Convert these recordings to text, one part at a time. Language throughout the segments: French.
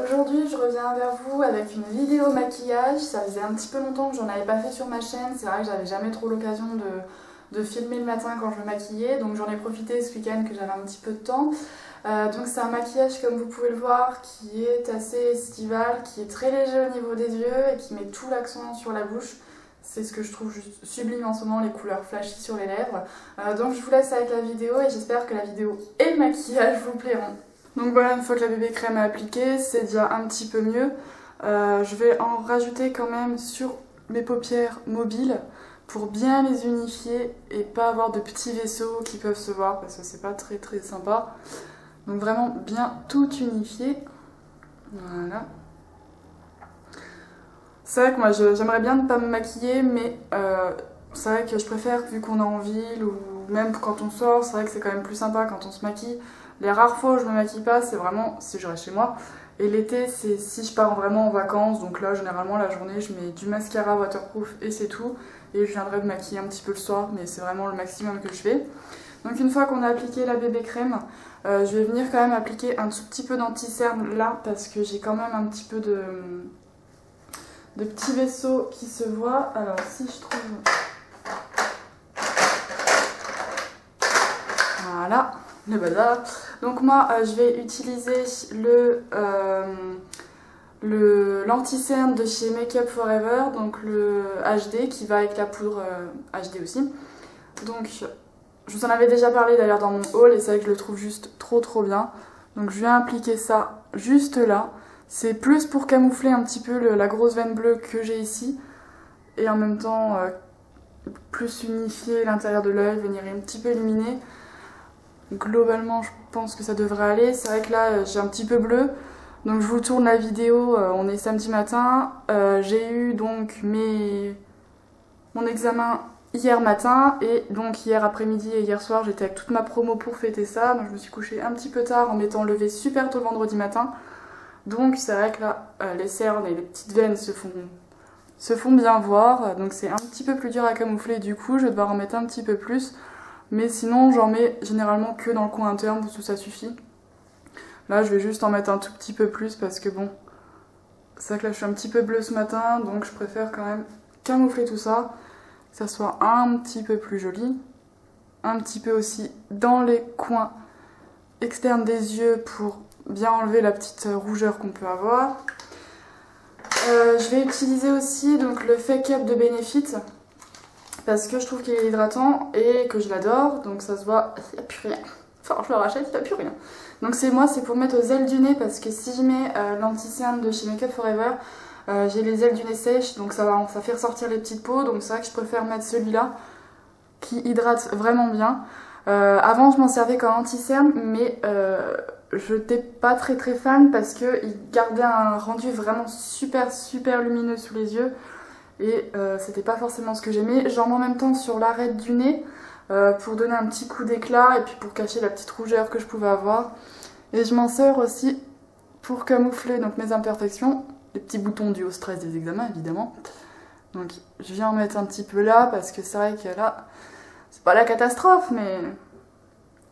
Aujourd'hui je reviens vers vous avec une vidéo maquillage. Ça faisait un petit peu longtemps que j'en avais pas fait sur ma chaîne. C'est vrai que j'avais jamais trop l'occasion de filmer le matin quand je me maquillais. Donc j'en ai profité ce week-end que j'avais un petit peu de temps. Donc c'est un maquillage, comme vous pouvez le voir, qui est assez estival, qui est très léger au niveau des yeux et qui met tout l'accent sur la bouche. C'est ce que je trouve juste sublime en ce moment, les couleurs flashy sur les lèvres. Donc je vous laisse avec la vidéo et j'espère que la vidéo et le maquillage vous plairont. Donc voilà, une fois que la bébé crème est appliquée, c'est déjà un petit peu mieux. Je vais en rajouter quand même sur mes paupières mobiles pour bien les unifier et pas avoir de petits vaisseaux qui peuvent se voir parce que c'est pas très sympa. Donc vraiment bien tout unifier. Voilà. C'est vrai que moi j'aimerais bien ne pas me maquiller, mais c'est vrai que je préfère, vu qu'on est en ville ou même quand on sort, c'est vrai que c'est quand même plus sympa quand on se maquille. Les rares fois où je me maquille pas, c'est vraiment si je reste chez moi. Et l'été, c'est si je pars vraiment en vacances. Donc là, généralement, la journée, je mets du mascara waterproof et c'est tout. Et je viendrai me maquiller un petit peu le soir, mais c'est vraiment le maximum que je fais. Donc une fois qu'on a appliqué la bébé crème, je vais venir quand même appliquer un tout petit peu d'anti-cerne là, parce que j'ai quand même un petit peu de petits vaisseaux qui se voient. Alors si je trouve... Voilà, le bazar. Donc moi je vais utiliser l'anti-cerne de chez Make Up For Ever, donc le HD qui va avec la poudre HD aussi. Donc je vous en avais déjà parlé d'ailleurs dans mon haul et c'est vrai que je le trouve juste trop bien. Donc je viens appliquer ça juste là. C'est plus pour camoufler un petit peu la grosse veine bleue que j'ai ici et en même temps plus unifier l'intérieur de l'œil, venir un petit peu illuminer. Globalement je pense que ça devrait aller. C'est vrai que là j'ai un petit peu bleu, donc je vous tourne la vidéo, on est samedi matin. J'ai eu donc mon examen hier matin et donc hier après-midi et hier soir j'étais avec toute ma promo pour fêter ça. Donc je me suis couchée un petit peu tard en m'étant levée super tôt le vendredi matin. Donc c'est vrai que là les cernes et les petites veines se font bien voir. Donc c'est un petit peu plus dur à camoufler, du coup je vais devoir en mettre un petit peu plus. Mais sinon j'en mets généralement que dans le coin interne parce que ça suffit. Là je vais juste en mettre un tout petit peu plus parce que bon, c'est vrai que là je suis un petit peu bleue ce matin, donc je préfère quand même camoufler tout ça, que ça soit un petit peu plus joli. Un petit peu aussi dans les coins externes des yeux pour bien enlever la petite rougeur qu'on peut avoir. Je vais utiliser aussi donc le Fake Up de Benefit parce que je trouve qu'il est hydratant et que je l'adore, donc ça se voit, il n'y a plus rien. Enfin, je le rachète, il n'y a plus rien. Donc c'est pour mettre aux ailes du nez parce que si je mets l'anti-cerne de chez Make Up For Ever, j'ai les ailes du nez sèches, donc ça fait ressortir les petites peaux, donc c'est vrai que je préfère mettre celui-là qui hydrate vraiment bien. Avant je m'en servais comme anti-cerne, mais je n'étais pas très fan parce qu'il gardait un rendu vraiment super lumineux sous les yeux. Et c'était pas forcément ce que j'aimais. J'en mets en même temps sur l'arête du nez pour donner un petit coup d'éclat et puis pour cacher la petite rougeur que je pouvais avoir. Et je m'en sers aussi pour camoufler donc mes imperfections, les petits boutons dus au stress des examens évidemment. Donc je viens en mettre un petit peu là parce que c'est vrai que là, c'est pas la catastrophe, mais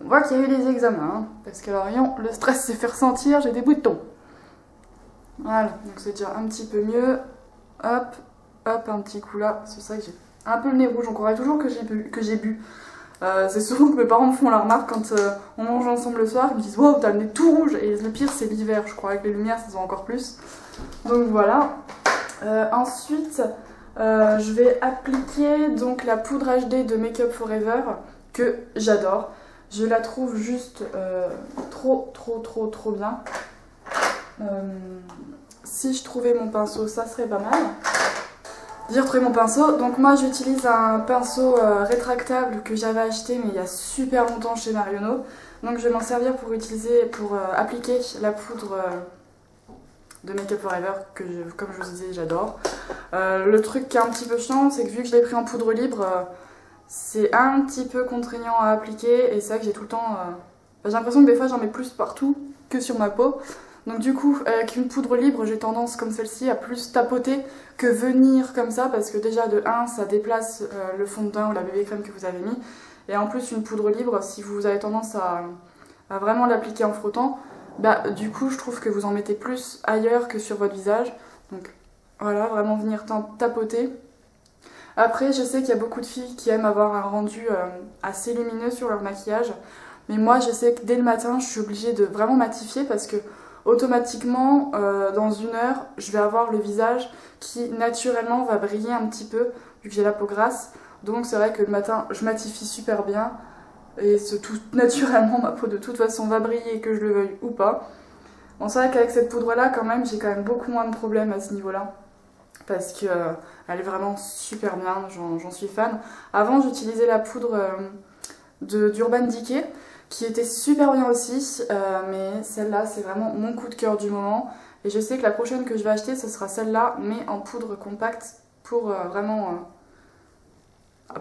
on voit qu'il y a eu des examens. Hein, parce que alors, le stress s'est fait ressentir, j'ai des boutons. Voilà, donc c'est déjà un petit peu mieux. Hop. Hop, un petit coup là, c'est ça que j'ai un peu le nez rouge, on croirait toujours que j'ai bu. C'est souvent que mes parents me font la remarque quand on mange ensemble le soir, ils me disent « Wow, t'as le nez tout rouge !» Et le pire c'est l'hiver, je crois, avec les lumières ça se voit encore plus. Donc voilà. Ensuite, je vais appliquer donc la poudre HD de Make Up For Ever, que j'adore. Je la trouve juste trop bien. Si je trouvais mon pinceau, ça serait pas mal. J'ai retrouvé mon pinceau, donc moi j'utilise un pinceau rétractable que j'avais acheté mais il y a super longtemps chez Marionneau. Donc je vais m'en servir pour appliquer la poudre de Make Up For Ever que comme je vous disais j'adore. Le truc qui est un petit peu chiant, c'est que vu que je l'ai pris en poudre libre, c'est un petit peu contraignant à appliquer et c'est vrai que j'ai tout le temps... j'ai l'impression que des fois j'en mets plus partout que sur ma peau. Donc du coup, avec une poudre libre, j'ai tendance comme celle-ci à plus tapoter que venir comme ça parce que déjà de 1, ça déplace le fond de teint ou la bébé crème que vous avez mis. Et en plus, une poudre libre, si vous avez tendance à vraiment l'appliquer en frottant, bah du coup je trouve que vous en mettez plus ailleurs que sur votre visage. Donc voilà, vraiment venir tapoter. Après je sais qu'il y a beaucoup de filles qui aiment avoir un rendu assez lumineux sur leur maquillage. Mais moi je sais que dès le matin je suis obligée de vraiment matifier parce que automatiquement dans 1 heure je vais avoir le visage qui naturellement va briller un petit peu vu que j'ai la peau grasse. Donc c'est vrai que le matin je matifie super bien et tout naturellement ma peau de toute façon va briller que je le veuille ou pas. Bon c'est vrai qu'avec cette poudre là quand même j'ai quand même beaucoup moins de problèmes à ce niveau là parce que elle est vraiment super bien, j'en suis fan. Avant j'utilisais la poudre d'Urban Decay qui était super bien aussi, mais celle-là c'est vraiment mon coup de cœur du moment. Et je sais que la prochaine que je vais acheter ce sera celle-là, mais en poudre compacte pour vraiment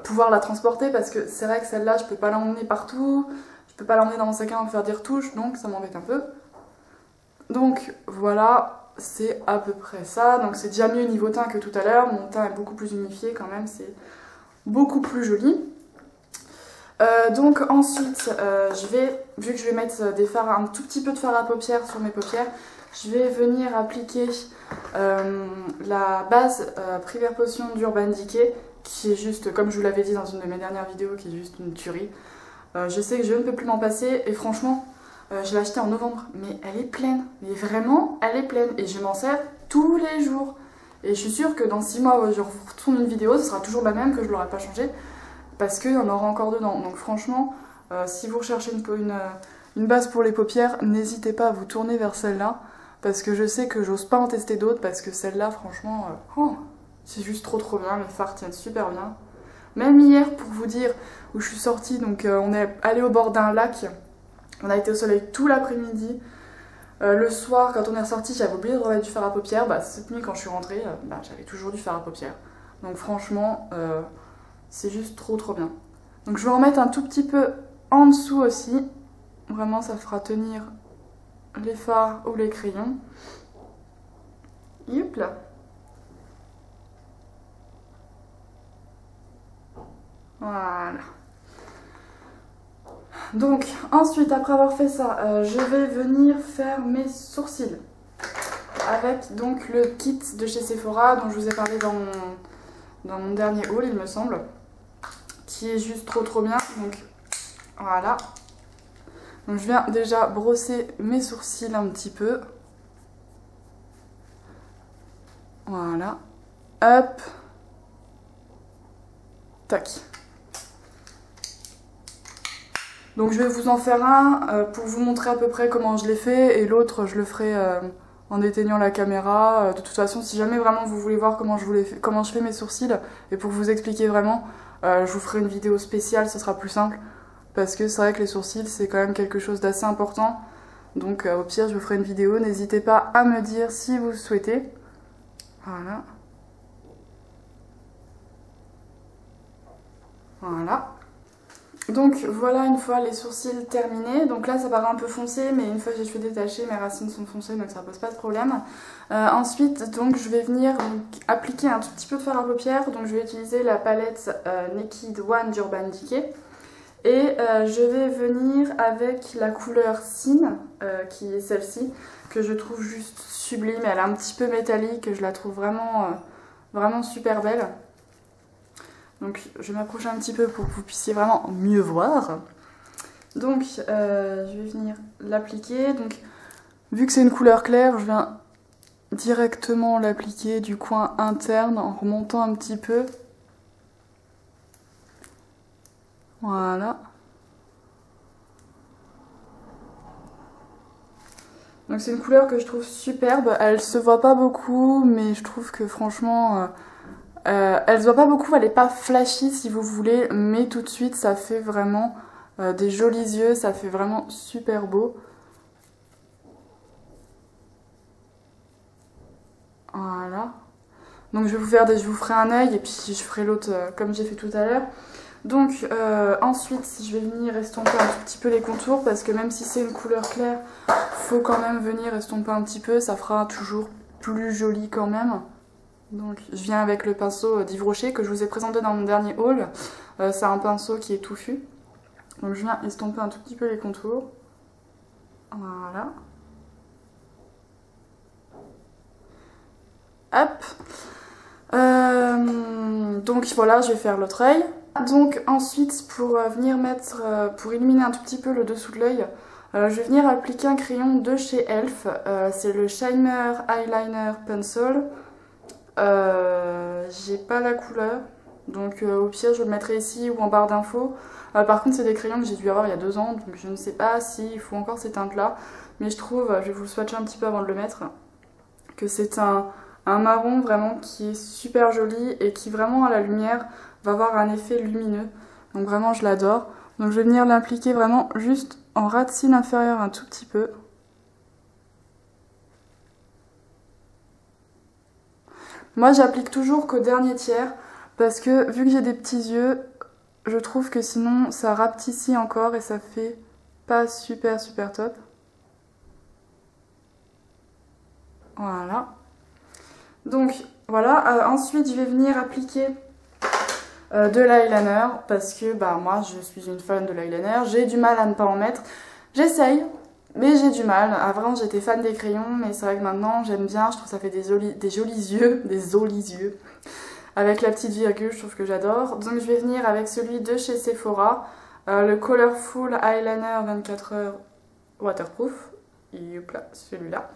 pouvoir la transporter, parce que c'est vrai que celle-là je peux pas l'emmener partout, je peux pas l'emmener dans mon sac à main pour faire des retouches, donc ça m'embête un peu. Donc voilà, c'est à peu près ça. Donc c'est déjà mieux niveau teint que tout à l'heure, mon teint est beaucoup plus unifié quand même, c'est beaucoup plus joli. Donc ensuite, vu que je vais mettre un tout petit peu de fard à paupières sur mes paupières, je vais venir appliquer la base Privaire Potion d'Urban Decay, qui est juste, comme je vous l'avais dit dans une de mes dernières vidéos, qui est juste une tuerie. Je sais que je ne peux plus m'en passer, et franchement, je l'ai achetée en novembre, mais elle est pleine, mais vraiment, elle est pleine, et je m'en sers tous les jours. Et je suis sûre que dans 6 mois, je retourne une vidéo, ce sera toujours la même, que je ne l'aurai pas changée. Parce qu'il y en aura encore dedans. Donc franchement, si vous recherchez une base pour les paupières, n'hésitez pas à vous tourner vers celle-là. Parce que je sais que j'ose pas en tester d'autres, parce que celle-là, franchement, c'est juste trop bien. Les fards tiennent super bien. Même hier, pour vous dire, où je suis sortie, donc on est allé au bord d'un lac. On a été au soleil tout l'après-midi. Le soir, quand on est ressorti, j'avais oublié de remettre du fard à paupières. Bah, cette nuit, quand je suis rentrée, j'avais toujours du fard à paupières. Donc franchement... c'est juste trop bien. Donc je vais en mettre un tout petit peu en dessous aussi. Vraiment ça fera tenir les fards ou les crayons. Yep là. Voilà. Donc ensuite, après avoir fait ça, je vais venir faire mes sourcils. Avec donc le kit de chez Sephora dont je vous ai parlé dans mon dernier haul il me semble. Qui est juste trop bien. Donc voilà. Donc je viens déjà brosser mes sourcils un petit peu. Voilà. Hop. Tac. Donc je vais vous en faire un pour vous montrer à peu près comment je l'ai fait, et l'autre je le ferai en éteignant la caméra. De toute façon, si jamais vraiment vous voulez voir comment je fais mes sourcils, et pour vous expliquer vraiment, je vous ferai une vidéo spéciale, ce sera plus simple. Parce que c'est vrai que les sourcils, c'est quand même quelque chose d'assez important. Donc au pire, je vous ferai une vidéo. N'hésitez pas à me dire si vous souhaitez. Voilà. Voilà. Donc voilà, une fois les sourcils terminés. Donc là ça paraît un peu foncé, mais une fois que j'ai les cheveux détachés, mes racines sont foncées, donc ça pose pas de problème. Ensuite donc je vais venir appliquer un tout petit peu de fard à paupières. Donc je vais utiliser la palette Naked One d'Urban Decay. Et je vais venir avec la couleur Sin, qui est celle-ci, que je trouve juste sublime. Elle est un petit peu métallique, je la trouve vraiment super belle. Donc je vais m'approcher un petit peu pour que vous puissiez vraiment mieux voir. Donc je vais venir l'appliquer. Donc vu que c'est une couleur claire, je viens directement l'appliquer du coin interne en remontant un petit peu. Voilà. Donc c'est une couleur que je trouve superbe. Elle se voit pas beaucoup, mais je trouve que franchement... elle se voit pas beaucoup, elle est pas flashy si vous voulez, mais tout de suite ça fait vraiment des jolis yeux, ça fait vraiment super beau. Voilà. Donc je vous ferai un œil et puis je ferai l'autre comme j'ai fait tout à l'heure. Donc ensuite je vais venir estomper un tout petit peu les contours, parce que même si c'est une couleur claire, faut quand même venir estomper un petit peu, ça fera toujours plus joli quand même. Donc je viens avec le pinceau d'Yves Rocher que je vous ai présenté dans mon dernier haul. C'est un pinceau qui est touffu. Donc je viens estomper un tout petit peu les contours. Voilà. Hop. Donc voilà, je vais faire l'autre œil. Donc ensuite, pour venir mettre, pour illuminer un tout petit peu le dessous de l'œil, je vais venir appliquer un crayon de chez Elf. C'est le Shiner Eyeliner Pencil. J'ai pas la couleur, donc au pire je le mettrai ici ou en barre d'infos. Par contre c'est des crayons que j'ai dû avoir il y a 2 ans, donc je ne sais pas s'il faut encore ces teintes là. Mais je trouve, je vais vous le swatcher un petit peu avant de le mettre, que c'est un marron vraiment qui est super joli et qui vraiment à la lumière va avoir un effet lumineux. Donc vraiment je l'adore. Donc je vais venir l'appliquer vraiment juste en ras de cils inférieur un tout petit peu. Moi j'applique toujours qu'au dernier tiers parce que vu que j'ai des petits yeux, je trouve que sinon ça rapetissit encore et ça fait pas super top. Voilà. Donc voilà, ensuite je vais venir appliquer de l'eyeliner parce que bah moi je suis une fan de l'eyeliner, j'ai du mal à ne pas en mettre. J'essaye, mais j'ai du mal. Avant j'étais fan des crayons, mais c'est vrai que maintenant j'aime bien, je trouve que ça fait des jolis yeux. Avec la petite virgule, je trouve que j'adore. Donc je vais venir avec celui de chez Sephora, le Colorful Eyeliner 24 heures waterproof. Et hop là, celui-là.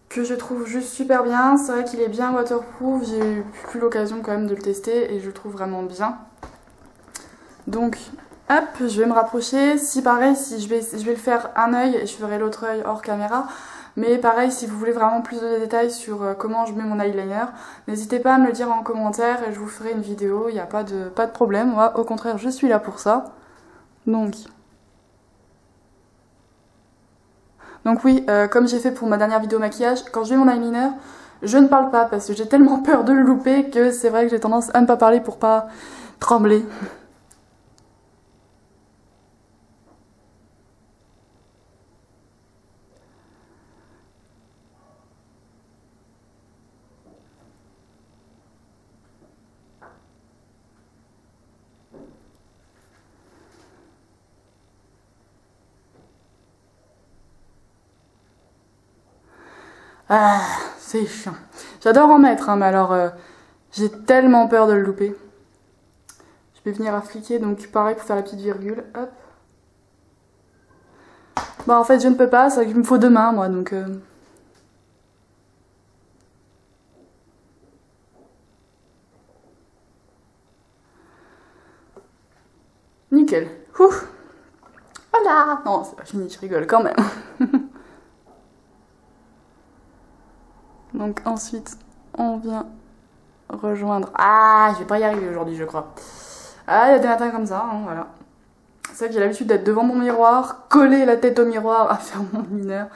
Que je trouve juste super bien. C'est vrai qu'il est bien waterproof, j'ai plus l'occasion quand même de le tester et je le trouve vraiment bien. Donc hop, je vais me rapprocher. Si pareil, si je vais le faire un œil et je ferai l'autre œil hors caméra. Mais pareil, si vous voulez vraiment plus de détails sur comment je mets mon eyeliner, n'hésitez pas à me le dire en commentaire et je vous ferai une vidéo, il n'y a pas de problème. Moi, au contraire, je suis là pour ça. Donc oui, comme j'ai fait pour ma dernière vidéo maquillage, quand je mets mon eyeliner, je ne parle pas parce que j'ai tellement peur de le louper que c'est vrai que j'ai tendance à ne pas parler pour pas trembler. Ah, c'est chiant. J'adore en mettre, hein, mais alors j'ai tellement peur de le louper. Je vais venir appliquer, donc pareil pour faire la petite virgule. Hop. Bah en fait je ne peux pas, c'est qu'il me faut 2 mains moi, donc... Nickel. Ouf. Voilà. Non, c'est pas fini, je rigole quand même. Donc ensuite, on vient rejoindre... Ah, je vais pas y arriver aujourd'hui, je crois. Ah, il y a des matins comme ça, hein, voilà. C'est vrai que j'ai l'habitude d'être devant mon miroir, coller la tête au miroir à faire mon mineur.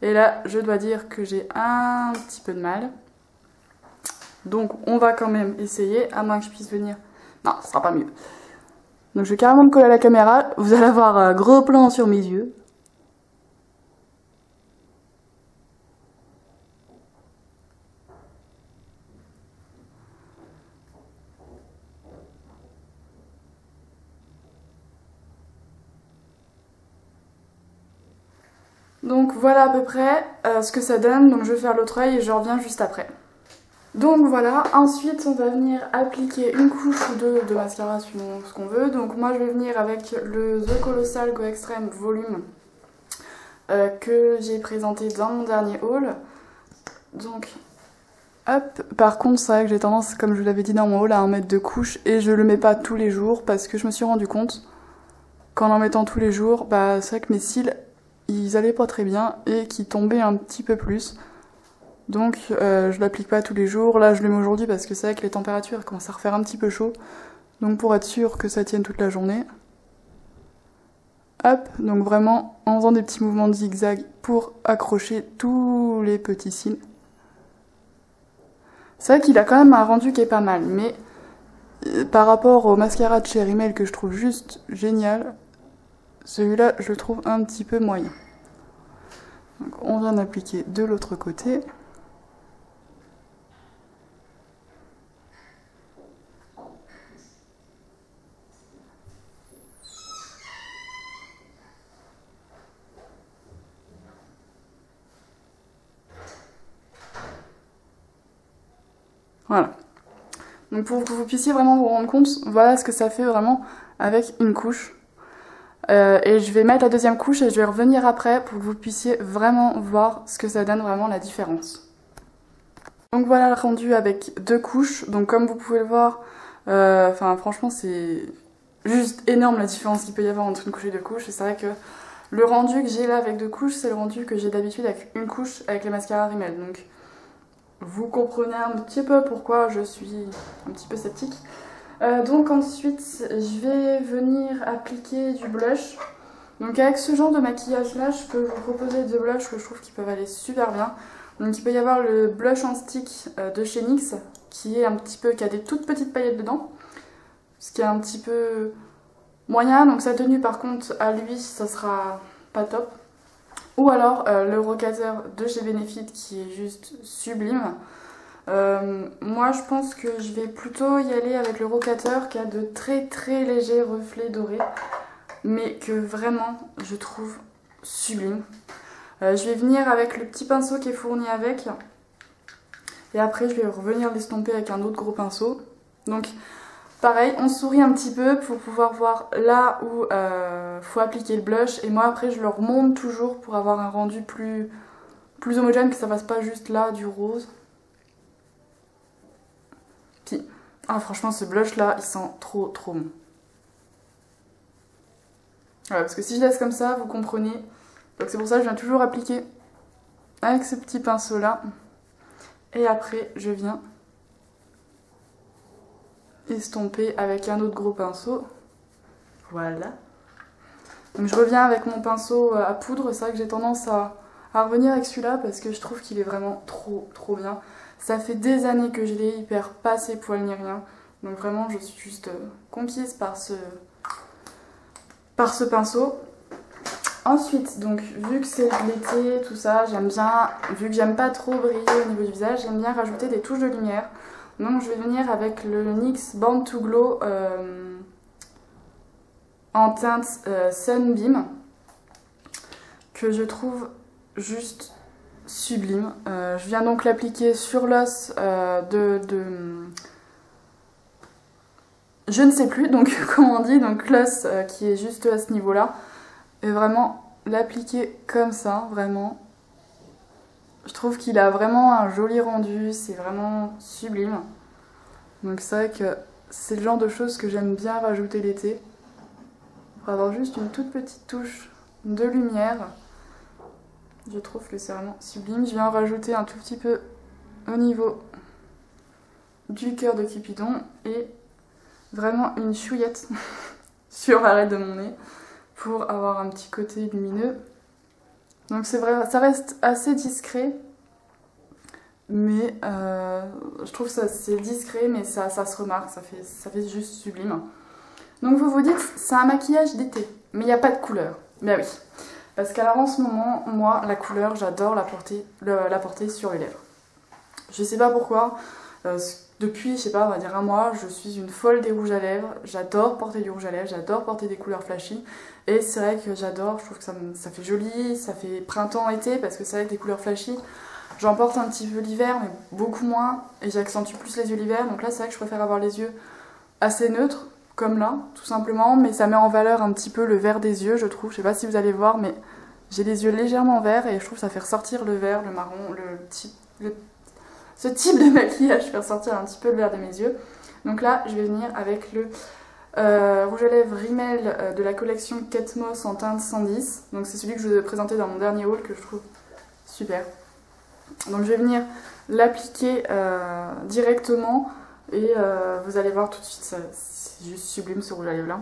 Et là, je dois dire que j'ai un petit peu de mal. Donc, on va quand même essayer, à moins que je puisse venir... Non, ce sera pas mieux. Donc, je vais carrément me coller à la caméra. Vous allez avoir un gros plan sur mes yeux. Donc voilà à peu près ce que ça donne, donc je vais faire l'autre œil et je reviens juste après. Donc voilà, ensuite on va venir appliquer une couche ou 2 de mascara suivant ce qu'on veut. Donc moi je vais venir avec le The Colossal Go Extreme Volume que j'ai présenté dans mon dernier haul. Donc hop, par contre c'est vrai que j'ai tendance, comme je vous l'avais dit dans mon haul, à en mettre 2 couches et je le mets pas tous les jours parce que je me suis rendu compte qu'en mettant tous les jours, bah c'est vrai que mes cils ils allaient pas très bien et qu'ils tombaient un petit peu plus. Donc je l'applique pas tous les jours. Là je le mets aujourd'hui parce que c'est vrai que les températures commencent à refaire un petit peu chaud. Donc pour être sûr que ça tienne toute la journée. Hop, donc vraiment en faisant des petits mouvements de zigzag pour accrocher tous les petits cils. C'est vrai qu'il a quand même un rendu qui est pas mal, mais par rapport au mascara de chez Rimmel que je trouve juste génial, celui-là je le trouve un petit peu moyen. Donc on vient d'appliquer de l'autre côté. Voilà. Donc pour que vous puissiez vraiment vous rendre compte, voilà ce que ça fait vraiment avec une couche. Et je vais mettre la deuxième couche et je vais revenir après pour que vous puissiez vraiment voir ce que ça donne vraiment la différence. Donc voilà le rendu avec 2 couches. Donc comme vous pouvez le voir, franchement c'est juste énorme la différence qu'il peut y avoir entre une couche et 2 couches. Et c'est vrai que le rendu que j'ai là avec 2 couches, c'est le rendu que j'ai d'habitude avec une couche avec les mascaras Rimmel. Donc vous comprenez un petit peu pourquoi je suis un petit peu sceptique. Donc ensuite, je vais venir appliquer du blush. Donc avec ce genre de maquillage là, je peux vous proposer deux blushs que je trouve qui peuvent aller super bien. Donc il peut y avoir le blush en stick de chez NYX qui a des toutes petites paillettes dedans. Ce qui est un petit peu moyen, donc sa tenue par contre à lui ça sera pas top. Ou alors le rocateur de chez Benefit qui est juste sublime. Moi je pense que je vais plutôt y aller avec le rocateur qui a de très très légers reflets dorés, mais que vraiment je trouve sublime. Je vais venir avec le petit pinceau qui est fourni avec, et après je vais revenir l'estomper avec un autre gros pinceau. Donc pareil, on sourit un petit peu pour pouvoir voir là où faut appliquer le blush, et moi après je le remonte toujours pour avoir un rendu plus homogène, que ça fasse pas juste là du rose. Puis, franchement ce blush là il sent trop bon. Voilà, parce que si je laisse comme ça, vous comprenez. Donc c'est pour ça que je viens toujours appliquer avec ce petit pinceau là. Et après je viens estomper avec un autre gros pinceau. Voilà. Donc je reviens avec mon pinceau à poudre. C'est vrai que j'ai tendance à revenir avec celui-là parce que je trouve qu'il est vraiment trop bien. Ça fait des années que je l'ai, il perd pas ses poils ni rien. Donc vraiment je suis juste conquise par ce pinceau. Ensuite, donc vu que c'est l'été, tout ça, j'aime bien, vu que j'aime pas trop briller au niveau du visage, j'aime bien rajouter des touches de lumière. Donc je vais venir avec le NYX Born to Glow en teinte Sunbeam, que je trouve juste sublime. Je viens donc l'appliquer sur l'os je ne sais plus, donc comment on dit, donc l'os qui est juste à ce niveau-là. Et vraiment l'appliquer comme ça, vraiment. Je trouve qu'il a vraiment un joli rendu, c'est vraiment sublime. Donc c'est vrai que c'est le genre de choses que j'aime bien rajouter l'été. Pour avoir juste une toute petite touche de lumière. Je trouve que c'est vraiment sublime. Je viens en rajouter un tout petit peu au niveau du cœur de Cupidon. Et vraiment une chouillette sur l'arête de mon nez, pour avoir un petit côté lumineux. Donc c'est vrai, ça reste assez discret, mais je trouve ça c'est discret, mais ça se remarque, ça fait juste sublime. Donc vous vous dites, c'est un maquillage d'été, mais il n'y a pas de couleur. Mais oui, parce qu'alors en ce moment, moi, la couleur, j'adore la porter sur les lèvres. Je sais pas pourquoi, depuis, je sais pas, on va dire un mois, je suis une folle des rouges à lèvres. J'adore porter du rouge à lèvres, j'adore porter des couleurs flashy. Et c'est vrai que j'adore, je trouve que ça fait joli, ça fait printemps-été, parce que c'est vrai que des couleurs flashy, j'en porte un petit peu l'hiver, mais beaucoup moins, et j'accentue plus les yeux l'hiver. Donc là, c'est vrai que je préfère avoir les yeux assez neutres, comme là, tout simplement, mais ça met en valeur un petit peu le vert des yeux, je trouve. Je sais pas si vous allez voir, mais j'ai les yeux légèrement verts, et je trouve que ça fait ressortir le vert, le marron, ce type de maquillage, faire sortir un petit peu le vert de mes yeux. Donc là, je vais venir avec le rouge à lèvres Rimmel de la collection Kate Moss en teinte 110. Donc c'est celui que je vous ai présenté dans mon dernier haul, que je trouve super. Donc je vais venir l'appliquer directement, et vous allez voir tout de suite, c'est juste sublime ce rouge à lèvres là.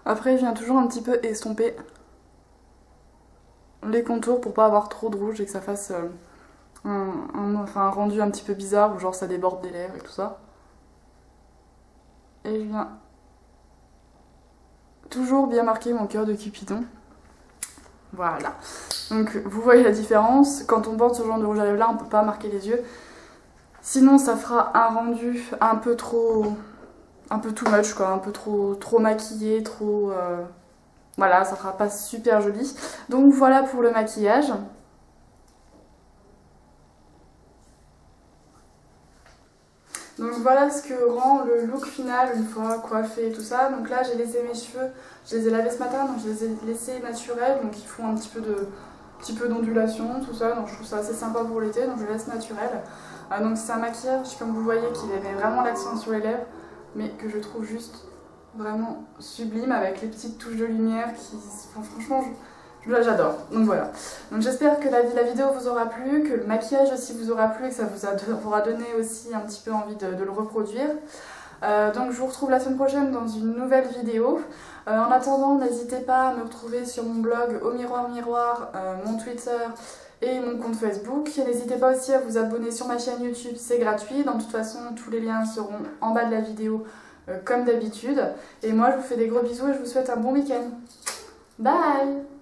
Après je viens toujours un petit peu estomper les contours pour pas avoir trop de rouge et que ça fasse un rendu un petit peu bizarre où genre ça déborde des lèvres et tout ça. Et je viens toujours bien marquer mon cœur de Cupidon. Voilà. Donc vous voyez la différence. Quand on porte ce genre de rouge à lèvres là, on peut pas marquer les yeux. Sinon ça fera un rendu un peu trop... un peu too much quoi, un peu trop maquillé, trop... Voilà, ça fera pas super joli. Donc voilà pour le maquillage. Donc voilà ce que rend le look final une fois coiffé et tout ça. Donc là j'ai laissé mes cheveux, je les ai lavés ce matin, donc je les ai laissés naturels, donc ils font un petit peu d'ondulation, tout ça, donc je trouve ça assez sympa pour l'été, donc je laisse naturel. Donc c'est un maquillage, comme vous voyez, qui met vraiment l'accent sur les lèvres, mais que je trouve juste vraiment sublime avec les petites touches de lumière qui... Enfin, franchement, j'adore. Donc voilà. Donc j'espère que la vidéo vous aura plu, que le maquillage aussi vous aura plu et que ça vous aura donné aussi un petit peu envie de le reproduire. Donc je vous retrouve la semaine prochaine dans une nouvelle vidéo. En attendant, n'hésitez pas à me retrouver sur mon blog Au Miroir Miroir, mon Twitter et mon compte Facebook. N'hésitez pas aussi à vous abonner sur ma chaîne YouTube, c'est gratuit. De toute façon, tous les liens seront en bas de la vidéo comme d'habitude. Et moi, je vous fais des gros bisous et je vous souhaite un bon week-end. Bye!